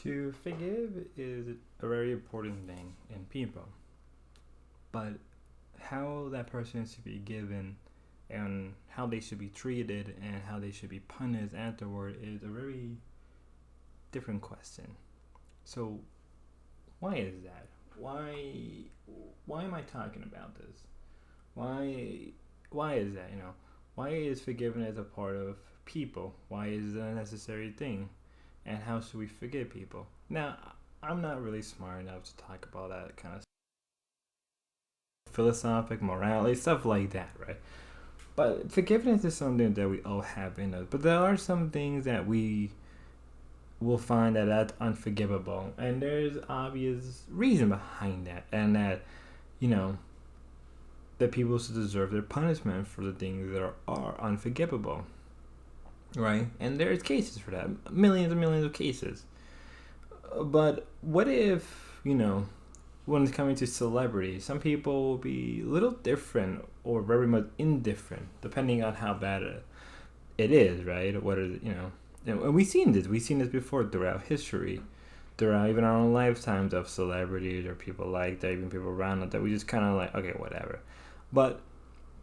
To forgive is a very important thing in people, but how that person is to be given and how they should be treated and how they should be punished afterward is a very different question. So why is that? Why am I talking about this? Why why is that, you know? Why is forgiveness a part of people? Why is it a necessary thing? And how should we forgive people? Now, I'm not really smart enough to talk about that kind of philosophic morality, stuff like that, right? But forgiveness is something that we all have in us. But there are some things that we will find that's unforgivable, and there's obvious reason behind that, and that you know that people should deserve their punishment for the things that are unforgivable, right? And there's cases for that, millions and millions of cases. But what if, when it's coming to celebrity, some people will be a little different or very much indifferent, depending on how bad it is, right? What is, and we've seen this before throughout history, throughout even our own lifetimes of celebrities or people like that, even people around us that we just kind of like, okay, whatever. But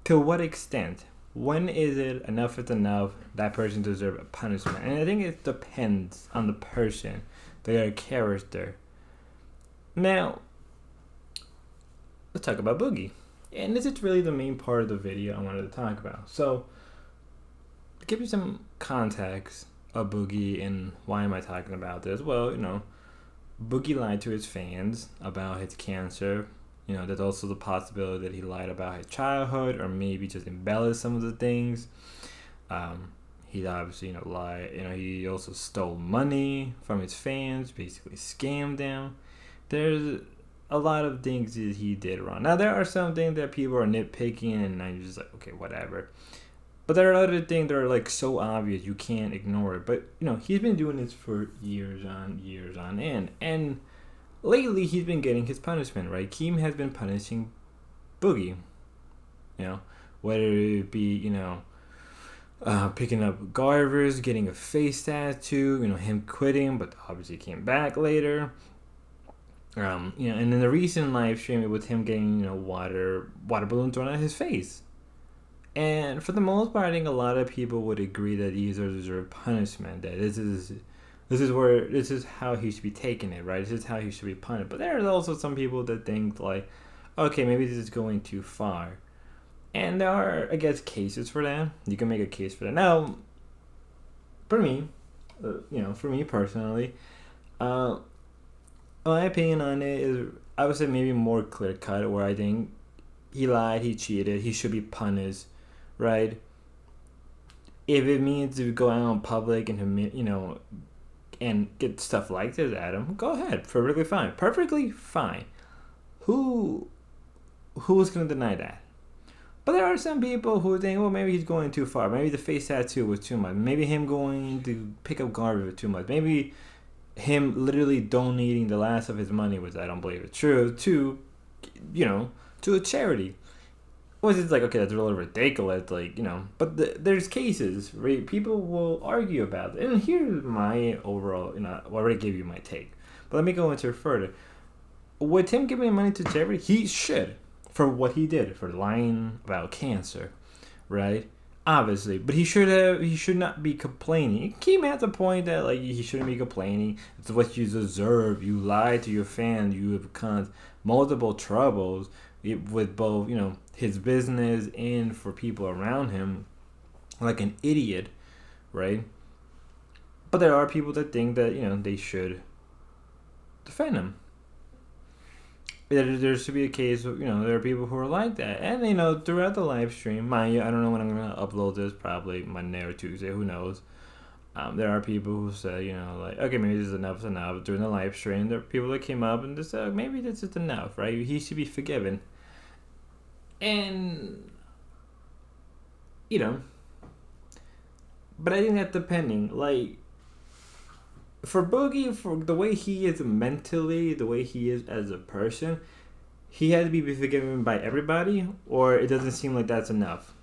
to what extent? When is it enough is enough? That person deserves a punishment, and I think it depends on the person, their character. Now, let's talk about Boogie, and this is really the main part of the video I wanted to talk about. So, to give you some context of Boogie and why am I talking about this? Well, Boogie lied to his fans about his cancer. There's also the possibility that he lied about his childhood or maybe just embellished some of the things. He obviously, lied. He also stole money from his fans, basically scammed them. There's a lot of things that he did wrong. Now, there are some things that people are nitpicking and I'm just like, okay, whatever. But there are other things that are like so obvious you can't ignore it. But, he's been doing this for years on end. And lately, he's been getting his punishment, right? Keem has been punishing Boogie. Whether it be, picking up garbage, getting a face tattoo, him quitting, but obviously came back later. And in the recent live stream, it was him getting, water balloon thrown at his face. And for the most part, I think a lot of people would agree that these are deserved punishment. That this is how he should be taking it, right? This is how he should be punished. But there are also some people that think like, okay, maybe this is going too far. And there are, I guess, cases for that. You can make a case for that. Now, for me, for me personally, my opinion on it is, I would say maybe more clear cut, where I think he lied, he cheated, he should be punished, right? If it means to go out in public and and get stuff like this at him, go ahead, perfectly fine. Who's gonna deny that? But there are some people who think, well, maybe he's going too far. Maybe the face tattoo was too much. Maybe him going to pick up garbage was too much. Maybe him literally donating the last of his money, which I don't believe is true, to a charity. Was it's like, okay, that's a little ridiculous, but there's cases, right? People will argue about it. And here's my overall, I already gave you my take. But let me go into it further. With him giving money to charity, he should, for what he did, for lying about cancer, right? Obviously, but he should not be complaining. He came at the point that he shouldn't be complaining. It's what you deserve. You lied to your fans. You have caused multiple troubles with both his business and for people around him, like an idiot, right? But there are people that think that they should defend him. There should be a case of, there are people who are like that. And, throughout the live stream, mind you, I don't know when I'm going to upload this, probably Monday or Tuesday, who knows. There are people who say, okay, maybe this is enough. During the live stream, there are people that came up and just said, maybe this is enough, right? He should be forgiven. And, but I think that depending, for Boogie, for the way he is mentally, the way he is as a person, he has to be forgiven by everybody, or it doesn't seem like that's enough.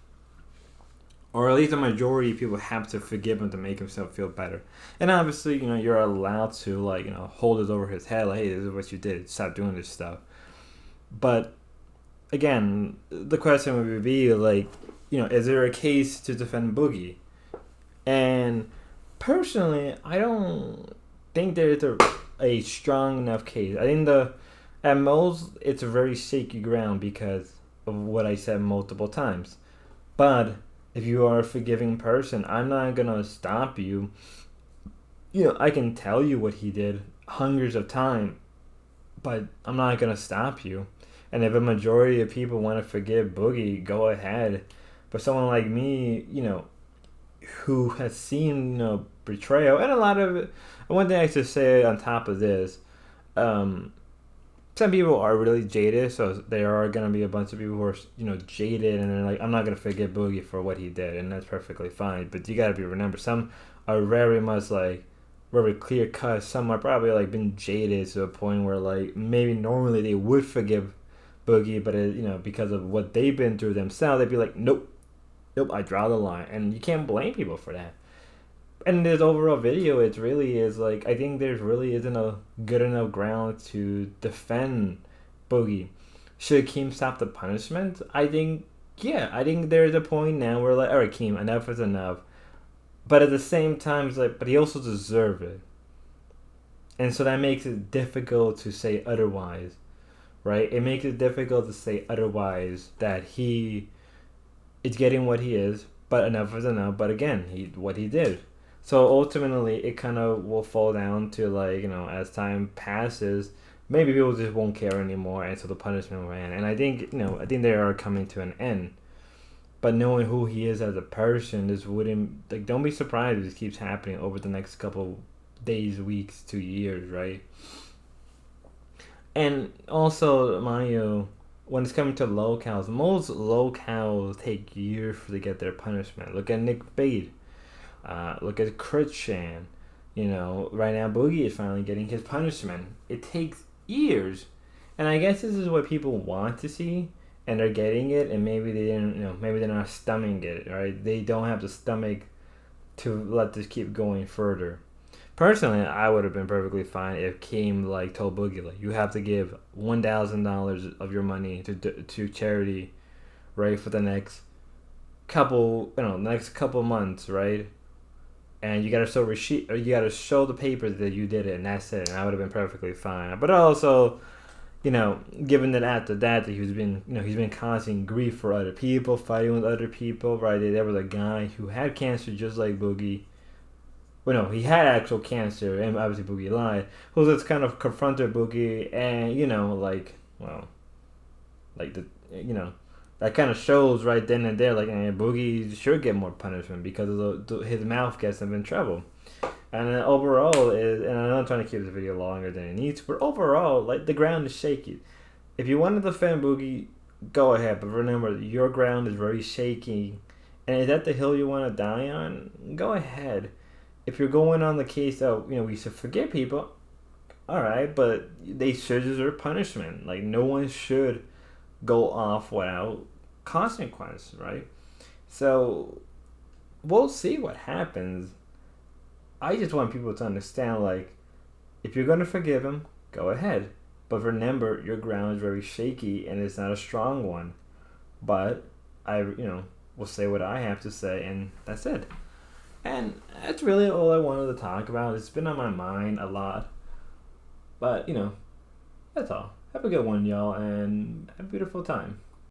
or at least the majority of people have to forgive him to make himself feel better. And obviously, you're allowed to like, hold it over his head, like, hey, this is what you did. Stop doing this stuff. But again, the question would be like, is there a case to defend Boogie? And personally, I don't think there's a strong enough case. I think at most it's a very shaky ground because of what I said multiple times. But if you are a forgiving person, I'm not gonna stop you. I can tell you what he did hundreds of times, but I'm not gonna stop you. And if a majority of people want to forgive Boogie, go ahead. But someone like me, who has seen betrayal and a lot of it. One thing I should say on top of this, some people are really jaded, so there are gonna be a bunch of people who are jaded, and they're like, I'm not gonna forgive Boogie for what he did, and that's perfectly fine. But you gotta remember, some are very much like very clear cut. Some are probably like been jaded to a point where like maybe normally they would forgive Boogie, but because of what they've been through themselves, they'd be like, nope, I draw the line, and you can't blame people for that. And this overall video, it really is like, I think there really isn't a good enough ground to defend Boogie. Should Keem stop the punishment? I think there's a point now where like, all right, Keem, enough is enough. But at the same time, it's like, but he also deserved it, and so that makes it difficult to say otherwise. Right? It makes it difficult to say otherwise that he is getting what he is, but enough is enough. But again, what he did. So ultimately, it kind of will fall down to like, as time passes, maybe people just won't care anymore, and so the punishment will end. And I think they are coming to an end. But knowing who he is as a person, this wouldn't like. Don't be surprised if this keeps happening over the next couple days, weeks, 2 years, right? And also, mind you, when it's coming to lolcows, most lolcows take years to get their punishment. Look at Nick Bate. Look at Critchan. Right now Boogie is finally getting his punishment. It takes years. And I guess this is what people want to see, and they're getting it, and maybe they didn't, maybe they're not stomaching it, right? They don't have the stomach to let this keep going further. Personally, I would have been perfectly fine if Keem told Boogie you have to give $1,000 of your money to charity, right, for the next couple months, right, and you gotta show receipt, or you gotta show the papers that you did it, and that's it. And I would have been perfectly fine. But also, given that after that he's been causing grief for other people, fighting with other people, right? There was a guy who had cancer just like Boogie. Well, no, he had actual cancer, and obviously Boogie lied. Who just kind of confronted Boogie, and that kind of shows right then and there, Boogie should get more punishment because his mouth gets him in trouble. And overall, and I'm not trying to keep this video longer than it needs, but overall, the ground is shaky. If you want to defend Boogie, go ahead, but remember, your ground is very shaky, and is that the hill you want to die on? Go ahead. If you're going on the case that we should forgive people, all right, but they should deserve punishment. No one should go off without consequence, right? So we'll see what happens. I just want people to understand, if you're gonna forgive him, go ahead, but remember your ground is very shaky and it's not a strong one. But I will say what I have to say, and that's it. And that's really all I wanted to talk about. It's been on my mind a lot. But, that's all. Have a good one, y'all, and have a beautiful time.